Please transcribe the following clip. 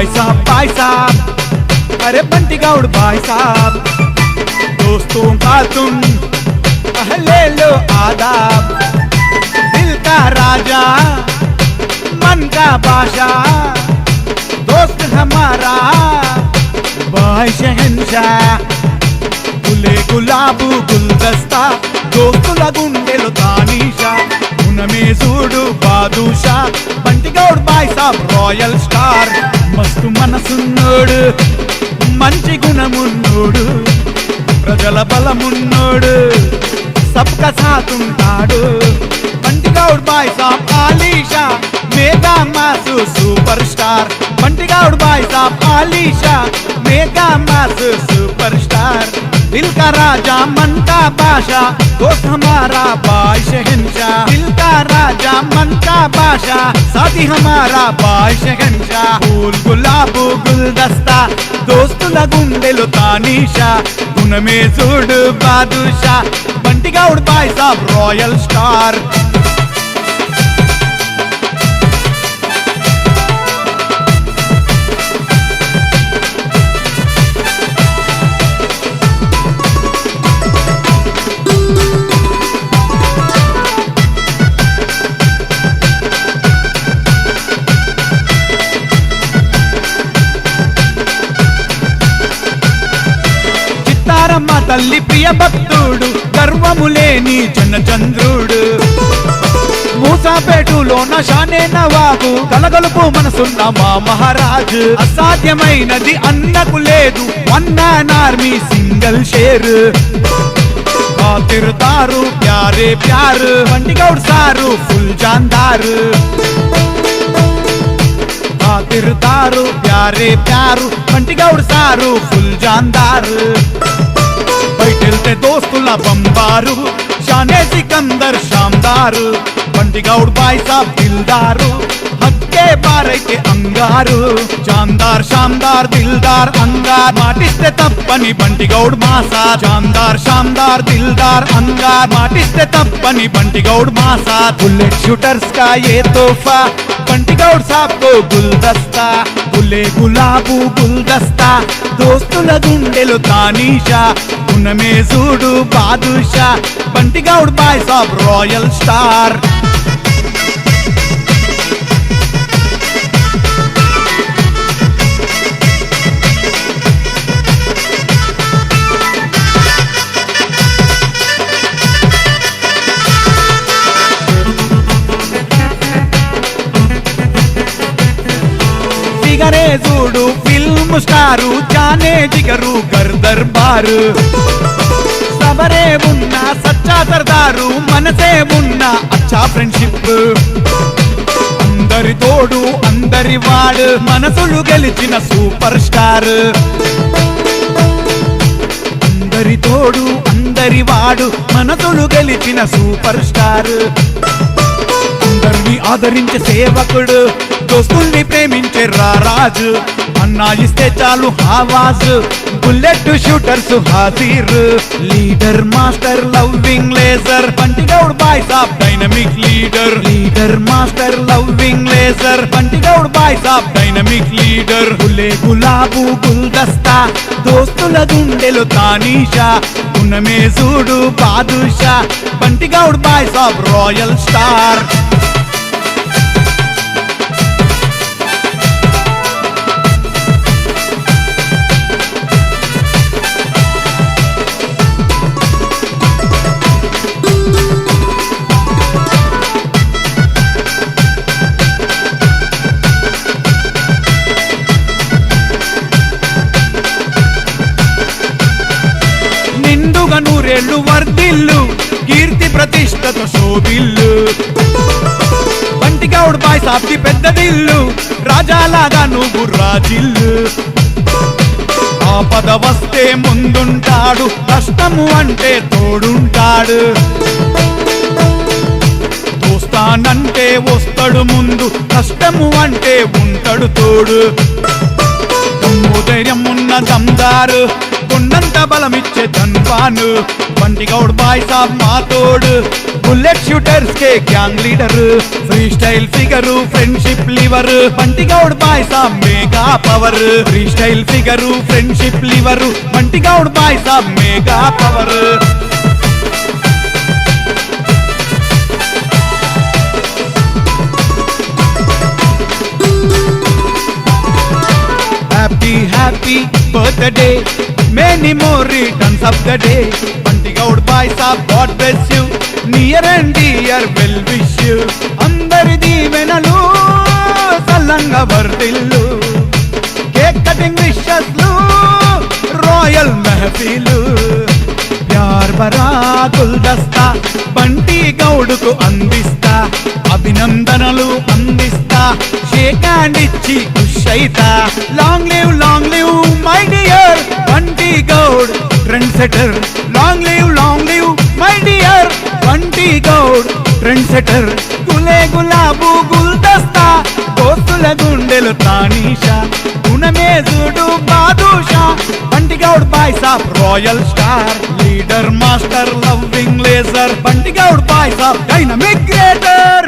भाई साहब अरे बंटी गौड़ भाई साहब, दोस्तों का तुम ले लो आदाब। दिल का राजा मन का बादशाह, दोस्त हमारा भाई शहंशाह। गुले गुलाबू गुलदस्ता दोस्तुల గుండెలో తానీషా, గుణమే చూడు బాదుషా। బంటి గౌడ్ బాయ్ సాబ్ రాయల్ స్టార్, మస్తు మనసున్నోడు మంచి గుణమున్నోడు, ప్రజల బలమున్నోడు, సబ్కా సాత్ ఉంటాడు। బంటి గౌడ్ బాయ్ సాబ్ ఆలీషా, मेगा मासू सुपरस्टार। बंटी गौड़ भाई साहब आलीशा, मेगा मासू सुपरस्टार। दिल का राजा मन का बादशाह, दोस्त हमारा भाई शहंशाह। दिल का राजा मन का बादशाह, साथी हमारा भाई शहंशाह। फूल गुलाबू गुलदस्ता दोस्तुల గుండెలో తానీషా, గుణమే చూడు బాదుషా। बंटी गौड़ भाई साहब रॉयल स्टार। చిత్తారమ్మ తల్లి ప్రియ భక్తుడు, గర్వములేని జనచంద్రుడు। మూసాపేటులోన షానే నవాబు, కలగలుపు మనసున్న మా మహారాజు। అసాధ్యమైనది అన్నకు లేదు, వన్ మ్యాన్ ఆర్మీ సింగిల్ షేర్। ఖాతిర్దారు ప్యారే ప్యార్, బంటి గౌడ్ సారు ఫుల్ జాన్దార్। ఖాతిర్దారు ప్యారే ప్యారు, బంటి గౌడ్ సారు ఫుల్ జాన్దార్। బయటెళ్తే దోస్తుల బంబారు, షానే సికందర్ షాందారు। బంటి గౌడ్ బాయ్ సాబ్ దిల్దారు, హక్కే బారైతే అంగారు। జాందార్ షాందార్ దిల్దార్ అంగార్, మాటిస్తే తప్పని బంటి గౌడ్ మాసా। జాందార్ షాందార్ దిల్దార్ అంగార్, మాటిస్తే తప్పని బంటి గౌడ్ మాసా। बुलेट शूटर्स का ये तोहफा, बंटी गौड़ साहब को गुलदस्ता। गुले गुलाबू गुलदस्ता दोस्तुల గుండెలో తానీషా, గుణమే చూడు బాదుషా। బంటి గౌడ్ బాయ్ సాబ్ రాయల్ స్టార్। దిగరే చూడు ఫిల్మ్ స్టారు, జానే జిగరు గర్ దర్బారు। సబరే ఉన్న సచ్చా సర్దారు, మనసే ఉన్న అచ్చా ఫ్రెండ్షిప్। అందరి తోడు అందరి వాడు, మనసులు గెలిచిన సూపర్ స్టార్। అందరి తోడు అందరి వాడు, మనసులు గెలిచిన సూపర్ స్టార్। అందరిని ఆదరించే సేవకుడు, దోస్తుల్ని ప్రేమించే రారాజు। అన్నా ఇస్తే చాలు ఆవాజు, బుల్లెట్ షూటర్స్ హాజీర్। Leader master loving laser, Bunty Goud బాయ్ సాబ్ dynamic leader. Leader master loving laser, Bunty Goud బాయ్ సాబ్ డైనమిక్ లీడర్। గులే గులాబూ గుల్దస్తా దోస్తుల గుండెలో తానీషా, గుణమే చూడు బాదుషా। బంటి గౌడ్ బాయ్ సాబ్ రాయల్ స్టార్। నిండుగా నూరేళ్ళు వర్ధిల్లు, కీర్తి ప్రతిష్టతో శోభిల్లు। బంటి గౌడ్ బాయ్ సాబ్ కి పెద్ద దిల్లు, రాజాలాగా నువ్వు రాజిల్లు। ఆపద వస్తే ముందుంటాడు, కష్టము అంటే తోడుంటాడు। దోస్తానంటే వస్తాడు ముందు, కష్టము అంటే ఉంటాడు తోడు। ధైర్యం ఉన్న దమ్దారు, కొండంత బలమిచ్చే ధన్వాన్ బంటి గౌడ్ బాయ్ సాబ్ మా తోడు బుల్లెట్ షూటర్స్ కే gang leader free style figure friendship lover Bunty Goud బాయ్ సాబ్ mega power free style figure friendship lover Bunty Goud भाई साहब mega power happy happy birthday many more returns of the day Bunty Goud भाई साहब God bless you near and dear well wish you अंदर दीवेनलू सल्लंगा वर्दिल्लू केक कटिंग विशेस रॉयल महफिल प्यार भरा गुलदस्ता बंटी गौड़ को अंदिस्ता अभिनंदनलु अंदिस्ता शेक हैंड इच्ची खुश అయితా long live my dear Bunty Goud trend setter long live my dear Bunty Goud trend setter గులే గులాబు గుల్దస్తా దోస్తుల గుండెలు తానీషా గుణమే చూడు బాదుషా బంటి గౌడ్ బాయ్ సాబ్ royal star leader master loving laser Bunty Goud బాయ్ సాబ్ డైనమిక్ గ్రేటర్